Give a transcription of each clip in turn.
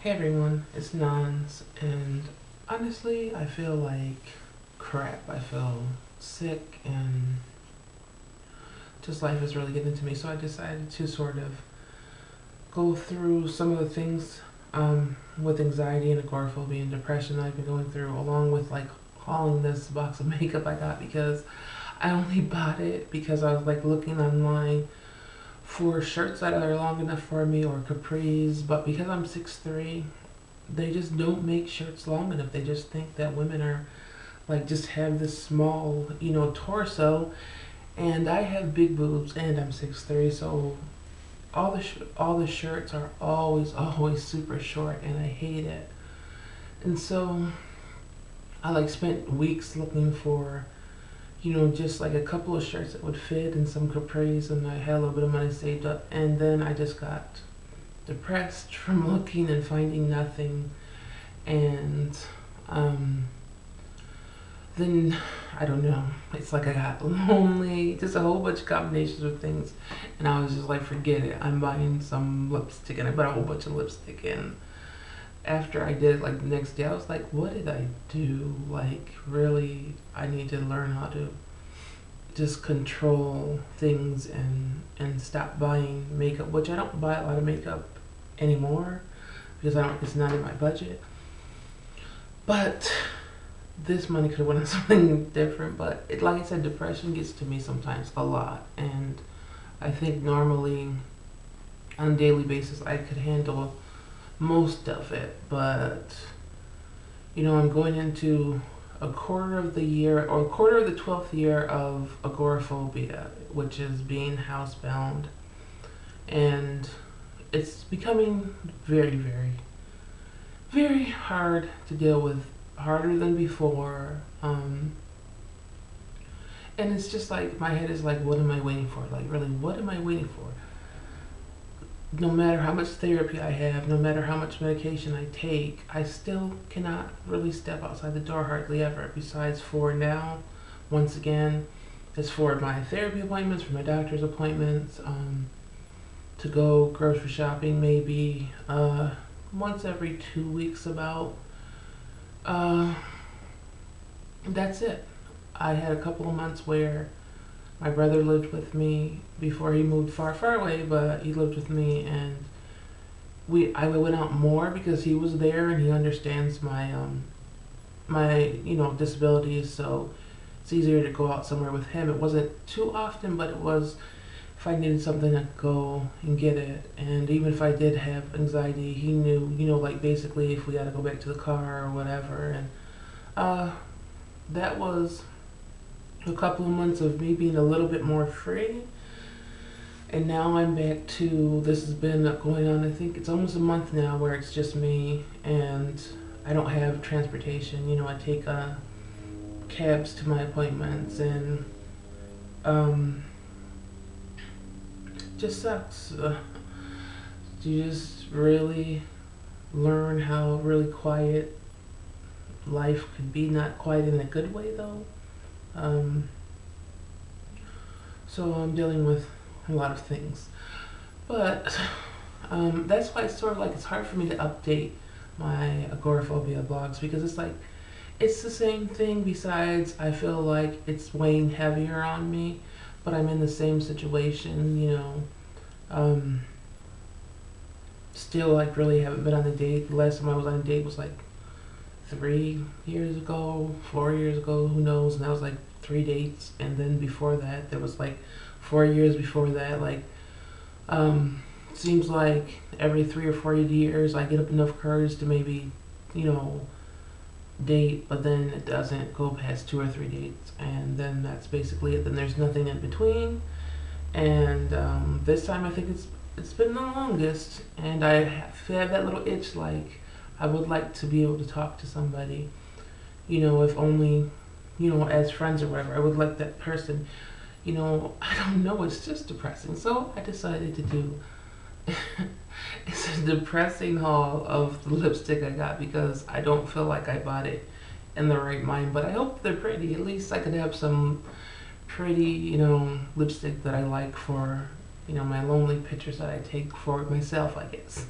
Hey everyone, it's Nons, and honestly, I feel like crap. I feel sick, and just life is really getting to me. So I decided to sort of go through some of the things with anxiety and agoraphobia and depression that I've been going through, along with like hauling this box of makeup I got because I only bought it because I was like looking online for shirts that are long enough for me or capris, but because I'm 6'3", they just don't make shirts long enough. They just think that women are like just have this small, torso, and I have big boobs and I'm 6'3", so all the shirts are always super short, and I hate it. And so I like spent weeks looking for just like a couple of shirts that would fit and some capris, and I had a little bit of money saved up, and then I just got depressed from looking and finding nothing. And then I don't know, it's like I got lonely, just a whole bunch of combinations of things, and I was just like, forget it, I'm buying some lipstick. And I bought a whole bunch of lipstick, and after I did it, like the next day, I was like, what did I do? Like, really, I need to learn how to just control things and stop buying makeup, which I don't buy a lot of makeup anymore because it's not in my budget. But this money could have went on something different. But like I said, depression gets to me sometimes a lot, and I think normally on a daily basis I could handle most of it. But I'm going into a quarter of the year, or a quarter of the 12th year of agoraphobia, which is being housebound, and it's becoming very, very, very hard to deal with, harder than before. And it's just like my head is like, what am I waiting for? Like, really, what am I waiting for? No matter how much therapy I have, no matter how much medication I take, I still cannot really step outside the door hardly ever. Besides for now, once again, it's for my therapy appointments, for my doctor's appointments, to go grocery shopping maybe once every 2 weeks about. Uh, that's it. I had a couple of months where my brother lived with me before he moved far, far away, but he lived with me, and I went out more because he was there and he understands my disabilities, so it's easier to go out somewhere with him. It wasn't too often, but it was if I needed something, I'd go and get it. And even if I did have anxiety, he knew, like basically if we had to go back to the car or whatever. And that was a couple of months of me being a little bit more free. And now I'm back to, this has been going on, I think it's almost a month now, where it's just me and I don't have transportation. I take cabs to my appointments, and just sucks. You just really learn how really quiet life could be, not quiet in a good way though. So I'm dealing with a lot of things, but that's why it's sort of like it's hard for me to update my agoraphobia blogs, because it's like it's the same thing. Besides, I feel like it's weighing heavier on me, but I'm in the same situation. Still like really haven't been on a date. The last time I was on a date was like 3 years ago, 4 years ago, who knows? And that was like 3 dates, and then before that there was like 4 years before that. Like, seems like every 3 or 4 years I get up enough courage to maybe, date, but then it doesn't go past 2 or 3 dates, and then that's basically it. Then there's nothing in between, and this time I think it's been the longest, and I have that little itch, like I would like to be able to talk to somebody, if only, as friends or whatever. I would like that person, I don't know, it's just depressing. So I decided to do it's a depressing haul of the lipstick I got, because I don't feel like I bought it in the right mind, but I hope they're pretty. At least I could have some pretty, lipstick that I like for you know, my lonely pictures that I take for myself, I guess.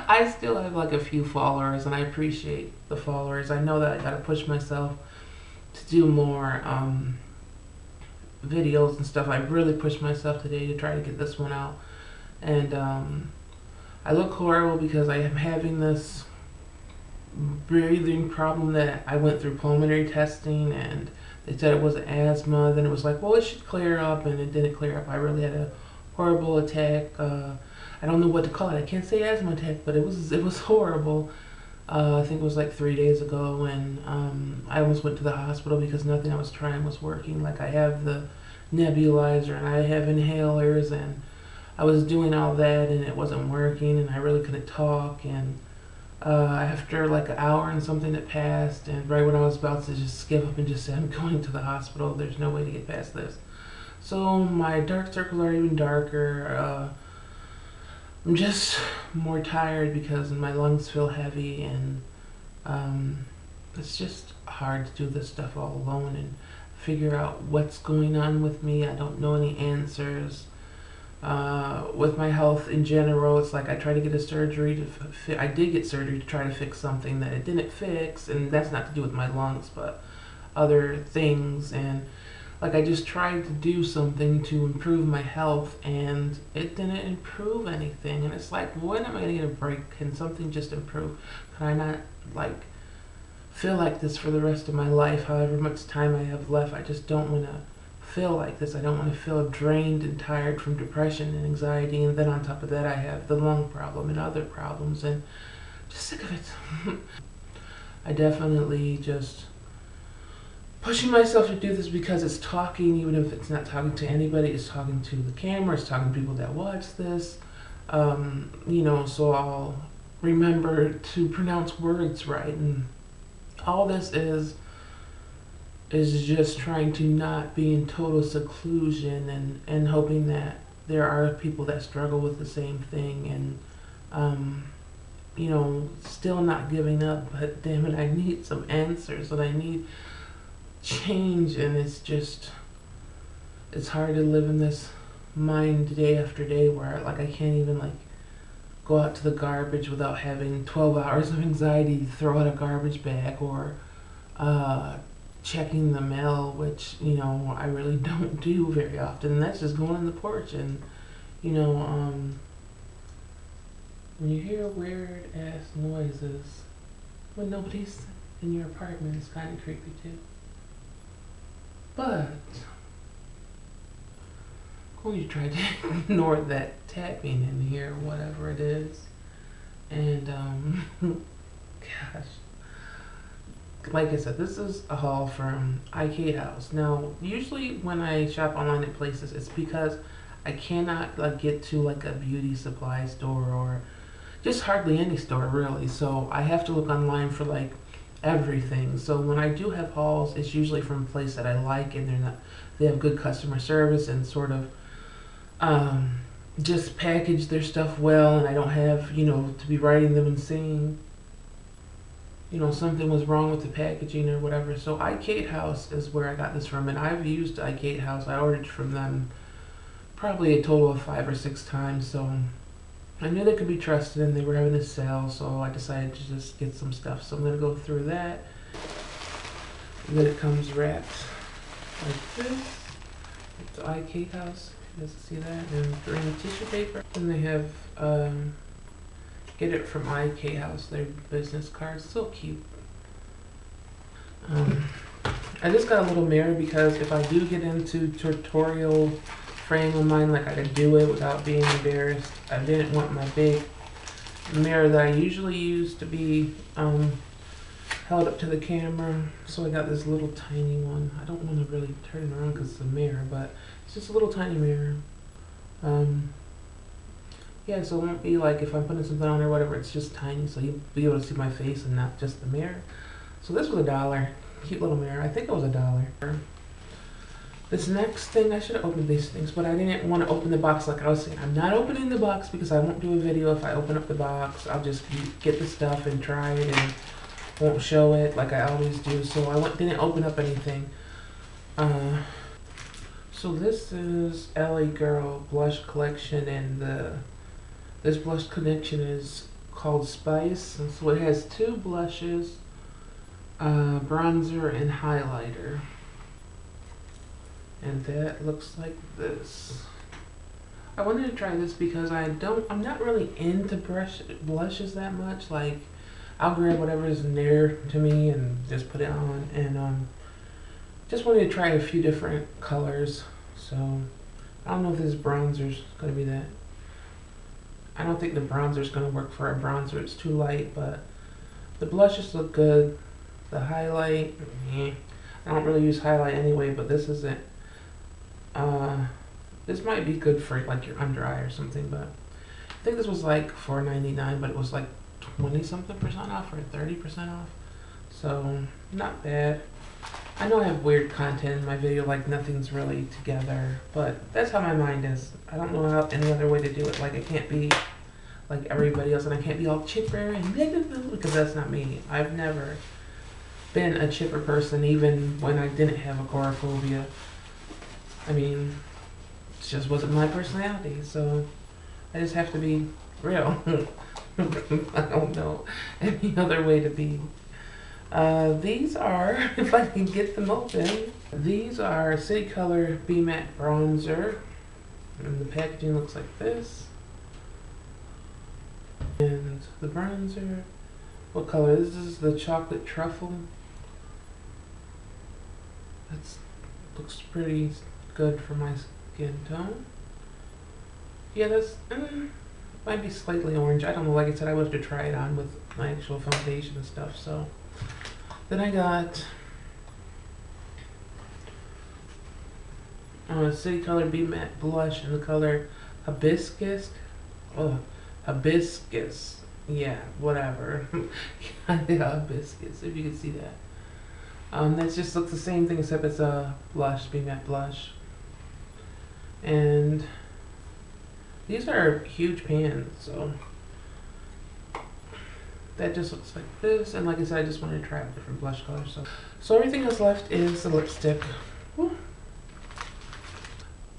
I still have like a few followers, and I appreciate the followers. I know that I gotta push myself to do more videos and stuff. I really pushed myself today to try to get this one out. And I look horrible because I am having this breathing problem that I went through pulmonary testing, and they said it was asthma. Then it was like, well, it should clear up, and it didn't clear up. I really had a horrible attack. I don't know what to call it. I can't say asthma attack, but it was horrible. I think it was like 3 days ago, and I almost went to the hospital because nothing I was trying was working. Like, I have the nebulizer and I have inhalers, and I was doing all that and it wasn't working, and I really couldn't talk. And after like an hour and something that passed, and right when I was about to just give up and just say I'm going to the hospital, there's no way to get past this. So my dark circles are even darker. I'm just more tired because my lungs feel heavy, and it's just hard to do this stuff all alone and figure out what's going on with me. I don't know any answers. With my health in general, it's like I tried to get a surgery I did get surgery to try to fix something that it didn't fix, and that's not to do with my lungs, but other things. And like, I just tried to do something to improve my health, and it didn't improve anything. And it's like, when am I gonna get a break? Can something just improve? Can I not like feel like this for the rest of my life? However much time I have left, I just don't want to feel like this. I don't want to feel drained and tired from depression and anxiety, and then on top of that I have the lung problem and other problems, and just sick of it. I definitely just pushing myself to do this because it's talking, even if it's not talking to anybody, it's talking to the camera, it's talking to people that watch this. You know, so I'll remember to pronounce words right, and all this is just trying to not be in total seclusion, and hoping that there are people that struggle with the same thing, and you know, still not giving up. But damn it, I need some answers, and I need change. And it's hard to live in this mind day after day where like I can't even like go out to the garbage without having 12 hours of anxiety to throw out a garbage bag, or checking the mail, which, you know, I really don't do very often. And that's just going on the porch. And you know, when you hear weird ass noises when nobody's in your apartment, it's kind of creepy too. But I'm going to try to ignore that tapping in here, whatever it is. And gosh, like I said, this is a haul from Ikatehouses. Now, usually when I shop online at places, it's because I cannot like get to like a beauty supply store, or just hardly any store really. So I have to look online for like everything. So when I do have hauls, it's usually from a place that I like, and they have good customer service, and sort of just package their stuff well, and I don't have, you know, to be writing them and saying, you know, something was wrong with the packaging or whatever. So Ikatehouses is where I got this from, and I've used Ikatehouses. I ordered from them probably a total of 5 or 6 times, so I knew they could be trusted, and they were having a sale, so I decided to just get some stuff. So I'm going to go through that. And then it comes wrapped like this. It's Ikatehouses. You guys see that? And green tissue paper. And they have get it from Ikatehouses, their business cards. So cute. I just got a little mirror because if I do get into tutorial frame of mine, like I could do it without being embarrassed. I didn't want my big mirror that I usually use to be held up to the camera, so I got this little tiny one. I don't want to really turn it around because it's a mirror, but it's just a little tiny mirror. Yeah, so it won't be like if I'm putting something on or whatever, it's just tiny, so you'll be able to see my face and not just the mirror. So this was $1. Cute little mirror. I think it was $1. This next thing, I should have opened these things, but I didn't want to open the box like I was saying. I'm not opening the box because I won't do a video if I open up the box. I'll just get the stuff and try it and won't show it like I always do. So I didn't open up anything. So this is LA Girl blush collection, and this blush collection is called Spice. And so it has two blushes, bronzer and highlighter, and that looks like this. I wanted to try this because I'm not really into blushes that much. Like, I'll grab whatever is near to me and just put it on, and just wanted to try a few different colors. So I don't know if this bronzer's gonna be that. I don't think the bronzer's gonna work for a bronzer. It's too light, but the blushes look good. The highlight, I don't really use highlight anyway, but this isn't. This might be good for like your under eye or something, but I think this was like $4.99, but it was like 20-something% off or 30% off. So not bad. I know I have weird content in my video, like nothing's really together, but that's how my mind is. I don't know how any other way to do it. Like, I can't be like everybody else, and I can't be all chipper and because that's not me. I've never been a chipper person, even when I didn't have agoraphobia. I mean, it just wasn't my personality, so I just have to be real. I don't know any other way to be. These are, if I can get them open, these are City Color Be Matte Bronzer, and the packaging looks like this. And the bronzer, what color? This is the chocolate truffle. That looks pretty good for my skin tone. Yeah, that's might be slightly orange. I don't know. Like I said, I would have to try it on with my actual foundation and stuff. So then I got City Color Be Matte Blush in the color Hibiscus. Oh, Hibiscus. Yeah, whatever. Hibiscus, if you can see that. That just looks the same thing except it's a blush, Be Matte Blush. And these are huge pans, so that just looks like this. And like I said, I just wanted to try out different blush colors. So everything that's left is the lipstick. Woo.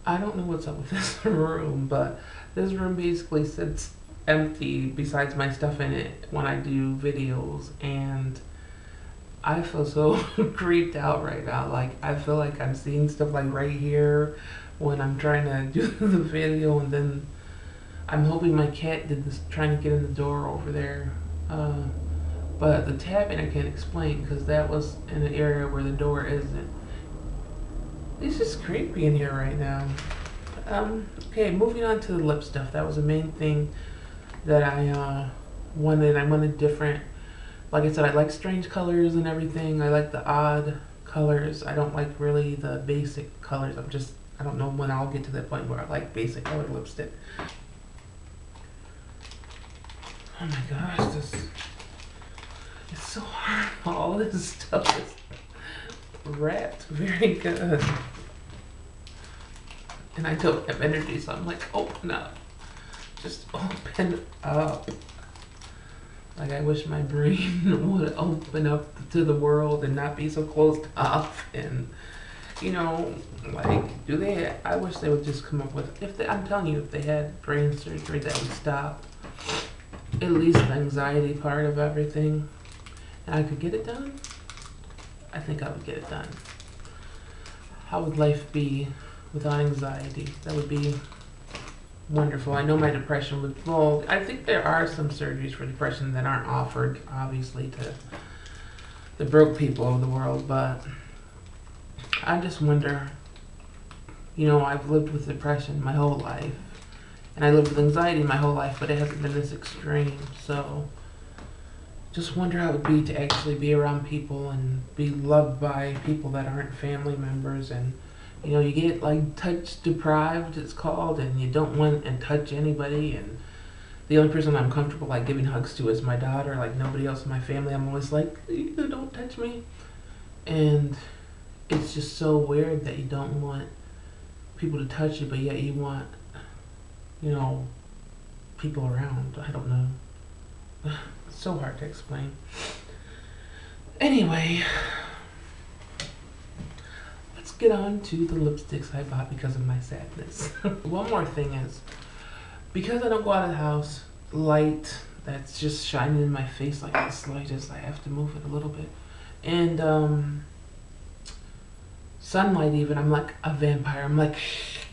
I don't know what's up with this room, but this room basically sits empty besides my stuff in it when I do videos, and I feel so creeped out right now. Like, I feel like I'm seeing stuff like right here when I'm trying to do the video, and then I'm hoping my cat did this, trying to get in the door over there. But the tapping I can't explain because that was in an area where the door isn't. It's just creepy in here right now. Okay, moving on to the lip stuff. That was the main thing that I wanted. I wanted different. Like I said, I like strange colors and everything. I like the odd colors. I don't like really the basic colors. I don't know when I'll get to that point where I like basic colored lipstick. Oh my gosh, it's so hard. All this stuff is wrapped very good. And I don't have energy, so I'm like, open up. Just open up. Like, I wish my brain would open up to the world and not be so closed off. And, you know, like, I wish they would just come up with, I'm telling you, if they had brain surgery that would stop at least the anxiety part of everything, and I could get it done, I think I would get it done. How would life be without anxiety? That would be wonderful. I know my depression would, well, I think there are some surgeries for depression that aren't offered, obviously, to the broke people of the world, but I just wonder, you know, I've lived with depression my whole life, and I lived with anxiety my whole life, but it hasn't been this extreme. So just wonder how it would be to actually be around people and be loved by people that aren't family members. And, you know, you get like touch deprived, it's called, and you don't want to touch anybody. And the only person I'm comfortable like giving hugs to is my daughter. Like, nobody else in my family, I'm always like, don't touch me. And it's just so weird that you don't want people to touch you, but yet you want, you know, people around. I don't know. It's so hard to explain. Anyway, let's get on to the lipsticks I bought because of my sadness. One more thing is, because I don't go out of the house, light that's just shining in my face like this light is, I have to move it a little bit. And sunlight even, I'm like a vampire. I'm like,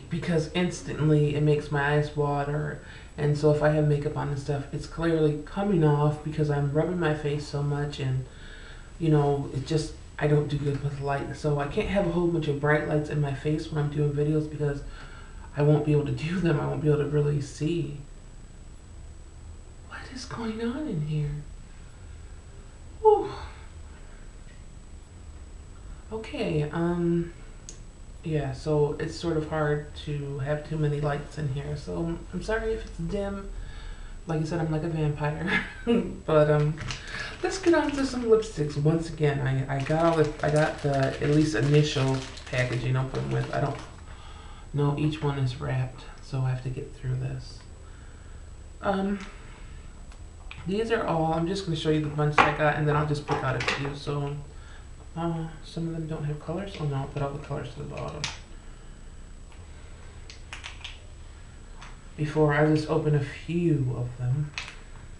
because instantly it makes my eyes water. And so if I have makeup on and stuff, it's clearly coming off because I'm rubbing my face so much, and you know, it just, I don't do good with light. So I can't have a whole bunch of bright lights in my face when I'm doing videos because I won't be able to do them. I won't be able to really see. What is going on in here? Whew. Okay, yeah, so it's sort of hard to have too many lights in here. So I'm sorry if it's dim. Like I said, I'm like a vampire. But let's get on to some lipsticks. Once again, I got the at least initial packaging open with. I don't know, each one is wrapped, so I have to get through this. These are all, I'm just going to show you the bunch I got, and then I'll just pick out a few. So some of them don't have colors. Oh no, I'll put all the colors to the bottom. Before I just open a few of them.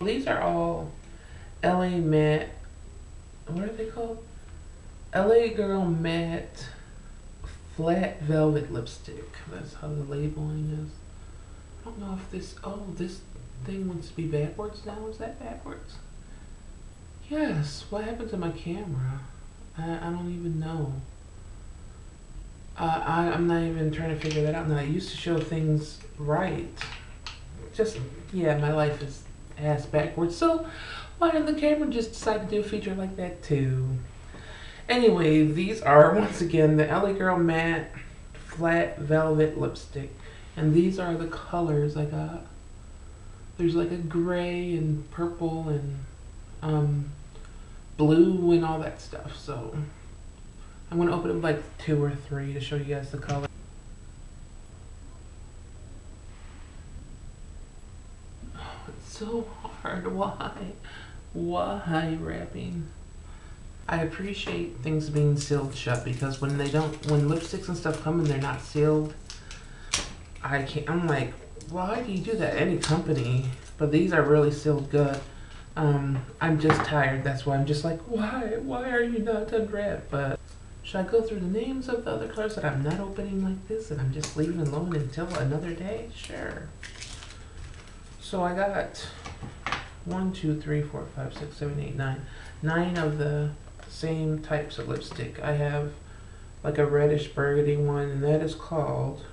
These are all LA Matte, what are they called? LA Girl Matte Flat Velvet Lipstick. That's how the labeling is. I don't know if this, oh, this thing wants to be backwards now. Is that backwards? Yes. What happened to my camera? I don't even know. I'm not even trying to figure that out now. I used to show things right. Just, yeah, my life is ass backwards. So why didn't the camera just decide to do a feature like that too? Anyway, these are, once again, the LA Girl Matte Flat Velvet Lipstick. And these are the colors I got. There's like a gray and purple and blue and all that stuff. So I'm going to open up like 2 or 3 to show you guys the color. Oh, it's so hard. Why wrapping? I appreciate things being sealed shut, because when lipsticks and stuff come and they're not sealed, I'm like, why do you do that? Any company. But these are really sealed good. I'm just tired. That's why I'm just like, why are you not unwrapped? But should I go through the names of the other colors that I'm not opening like this and I'm just leaving alone until another day? Sure. So I got 1, 2, 3, 4, 5, 6, 7, 8, 9. 9 of the same types of lipstick. I have like a reddish burgundy one, and that is called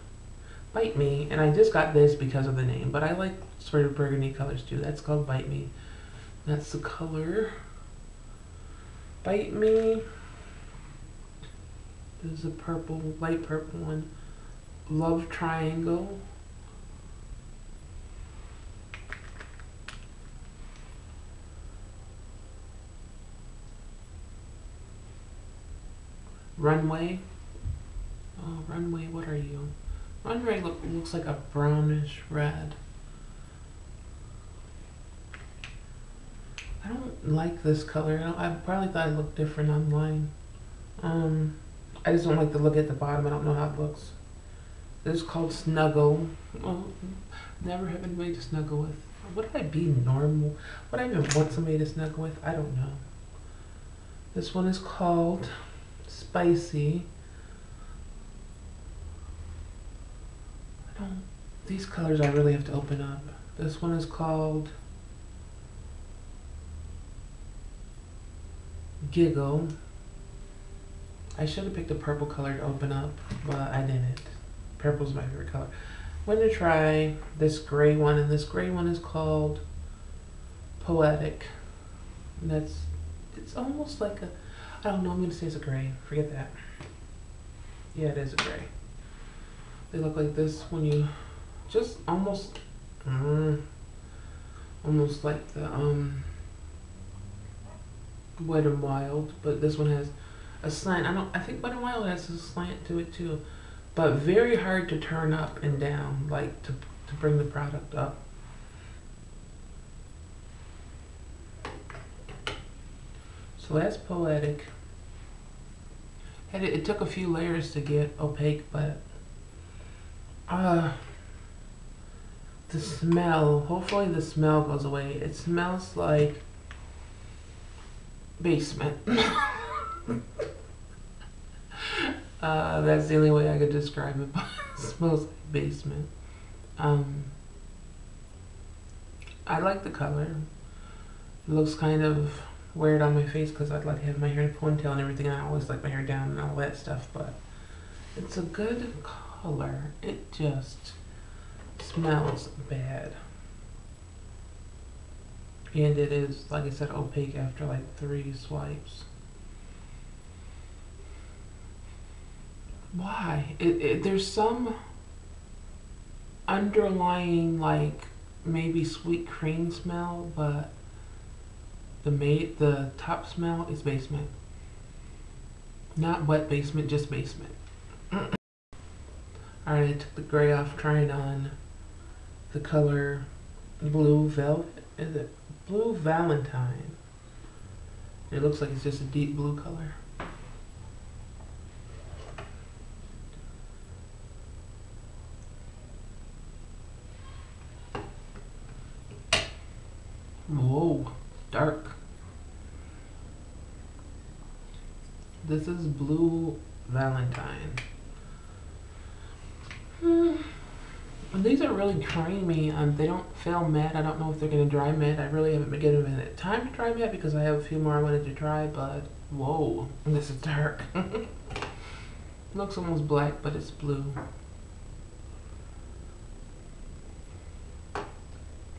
Bite Me. And I just got this because of the name, but I like sort of burgundy colors too. That's called Bite Me. That's the color. Bite Me. This is a purple, light purple one. Love Triangle. Runway. Oh, Runway, what are you? Runway looks like a brownish red. I don't like this color. I probably thought it looked different online. I just don't like the look at the bottom. I don't know how it looks. This is called Snuggle. Oh, never have anybody to snuggle with. Would I be normal? Would I even want somebody to snuggle with? I don't know. This one is called Spicy. These colors I really have to open up. This one is called Giggle. I should have picked a purple color to open up, but I didn't. Purple's my favorite color. I'm going to try this gray one, and this gray one is called Poetic. And it's almost like a, I don't know, I'm going to say it's a gray. Forget that. Yeah, it is a gray. They look like this when you just almost like the Wet n Wild, but this one has a slant. I think Wet n Wild has a slant to it too, but very hard to turn up and down, like to bring the product up. So that's Poetic. It took a few layers to get opaque, but uh, the smell, hopefully the smell goes away. It smells like basement. That's the only way I could describe it, but it smells like basement. Um, I like the color. It looks kind of weird on my face because I'd like to have my hair in a ponytail and everything. I always like my hair down and all that stuff, but it's a good color. It just smells bad. And it is, like I said, opaque after like 3 swipes. Why? There's some underlying, like, maybe sweet cream smell, but the top smell is basement. Not wet basement, just basement. Alright, I took the gray off, trying on the color Blue Velvet. Is it Blue Valentine? It looks like it's just a deep blue color. Whoa, dark. This is Blue Valentine. These are really creamy. They don't feel matte. I don't know if they're going to dry matte. I really haven't been given it time to dry matte because I have a few more I wanted to try, but whoa, this is dark. Looks almost black, but it's blue.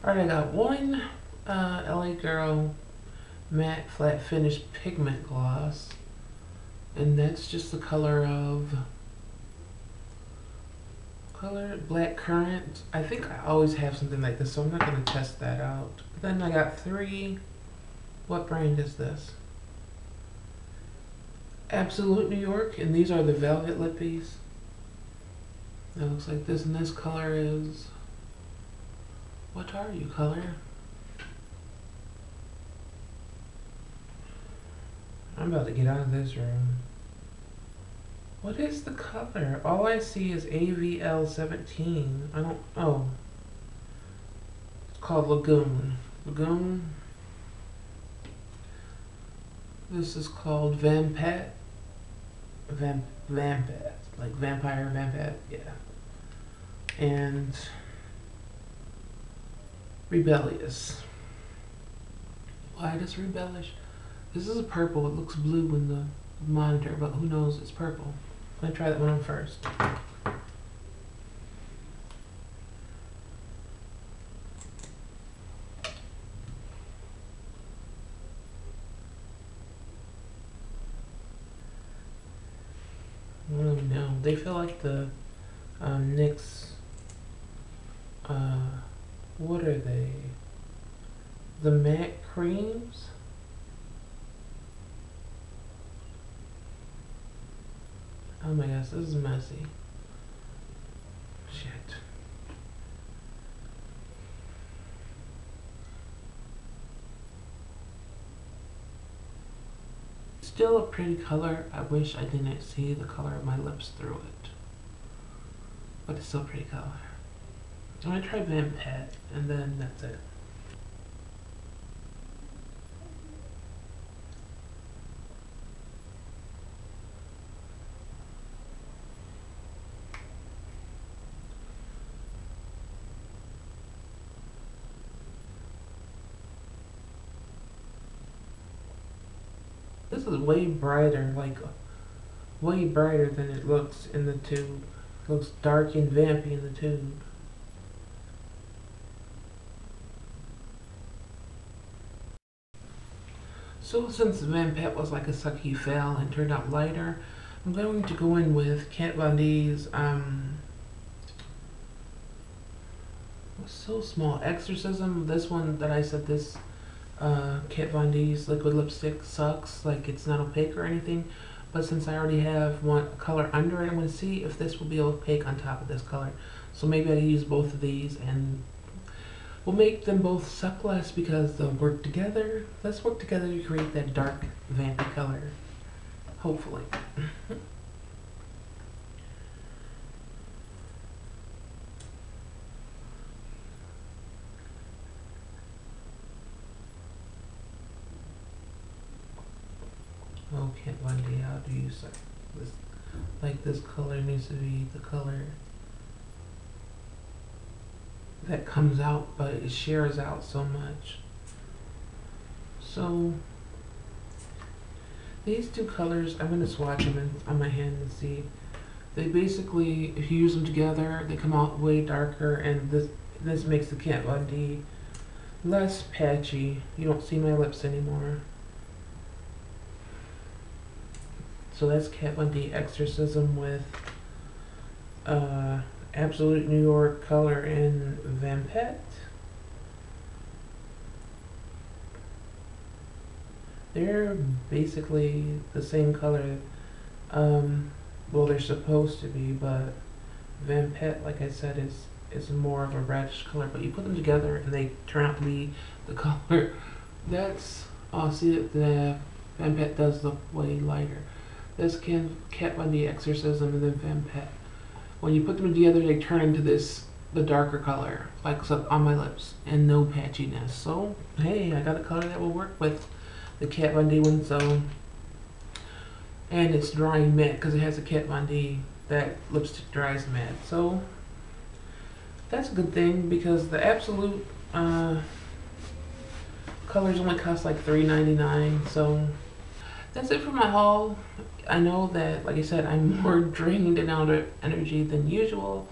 Alright, I got one LA Girl matte flat finish pigment gloss, and that's just the color of Black Currant. I think I always have something like this, so I'm not going to test that out. But then I got 3. What brand is this? Absolute New York, and these are the Velvet Lippies. It looks like this, and this color is... What are you, color? I'm about to get out of this room. What is the color? All I see is AVL 17. I don't... Oh. It's called Lagoon. Lagoon. This is called Vampat. Vampat. Like vampire, Vampat. Yeah. And... Rebellious. Why does Rebellious? This is a purple. It looks blue in the monitor, but who knows? It's purple. I'm gonna try that one on first. Oh no, they feel like the NYX. What are they? The matte creams. Oh my gosh, this is messy. Shit. Still a pretty color. I wish I didn't see the color of my lips through it. But it's still a pretty color. I'm gonna try Vampat, and then that's it. This is way brighter, like way brighter than it looks in the tube. It looks dark and vampy in the tube. So since Vampat was like a sucky fail and turned out lighter, I'm going to go in with Kat Von D's so small Exorcism. This one that I said, this Kat Von D's liquid lipstick sucks, like it's not opaque or anything, but since I already have one color under it, I'm going to see if this will be opaque on top of this color. So maybe I use both of these and we'll make them both suck less because they'll work together. Let's work together to create that dark vampy color. hopefully. Oh, Kat Von D, how do you say this? Like, this color needs to be the color that comes out, but it shares out so much. So these two colors, I'm going to swatch them on my hand and see. They basically, if you use them together, they come out way darker, and this makes the Kat Von D less patchy. You don't see my lips anymore. So that's Kat Von D Exorcism with Absolute New York Color in Vampette. They're basically the same color. Well, they're supposed to be, but Vampette, like I said, is more of a reddish color. But you put them together and they turn out to be the color. That's see, the Vampette does look way lighter. This Kat Von D Exorcism and then Vampette. When you put them together, they turn into the darker color, like on my lips, and no patchiness. So hey, I got a color that will work with the Kat Von D one. So, and it's drying matte because it has a Kat Von D that lipstick dries matte. So that's a good thing because the Absolute colors only cost like $3.99. So that's it for my haul. I know that, like I said, I'm more drained and out of energy than usual.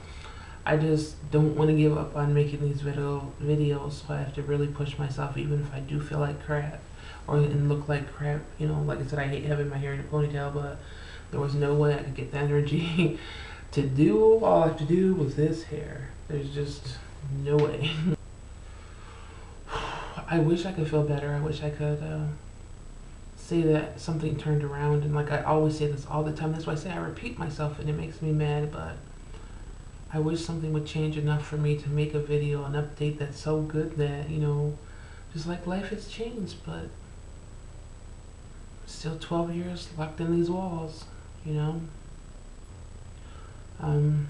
I just don't want to give up on making these videos, so I have to really push myself, even if I do feel like crap and look like crap. You know, like I said, I hate having my hair in a ponytail, but there was no way I could get the energy to do all I have to do with this hair. There's just no way. I wish I could feel better. I wish I could say that something turned around, and like I always say this all the time. That's why I say I repeat myself, and it makes me mad, but I wish something would change enough for me to make a video, an update that's so good that, you know, just like life has changed, but still 12 years locked in these walls, you know. And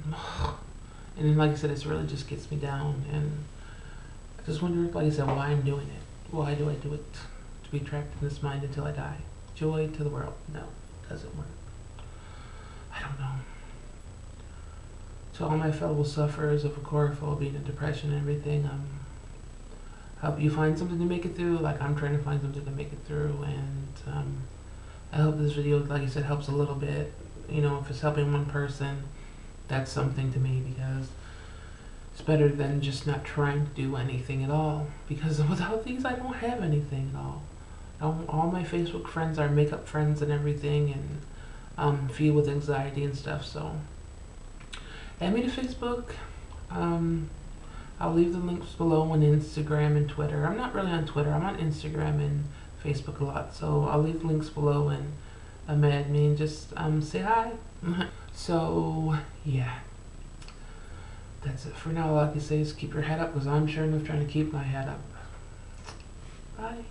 then, like I said, it really just gets me down, and I just wonder, like I said, why I'm doing it. Why do I do it? To be trapped in this mind until I die. Joy to the world. No, doesn't work. I don't know. To all my fellow sufferers of agoraphobia and depression and everything, help you find something to make it through, like I'm trying to find something to make it through, and I hope this video, like I said, helps a little bit. You know, if it's helping one person, that's something to me, because it's better than just not trying to do anything at all, because without these I don't have anything at all. All my Facebook friends are makeup friends and everything, and filled with anxiety and stuff. So add me to Facebook. I'll leave the links below on Instagram and Twitter. I'm not really on Twitter. I'm on Instagram and Facebook a lot. So I'll leave links below, and add me and just say hi. So yeah, that's it for now. All I can say is keep your head up, because I'm sure enough trying to keep my head up. Bye.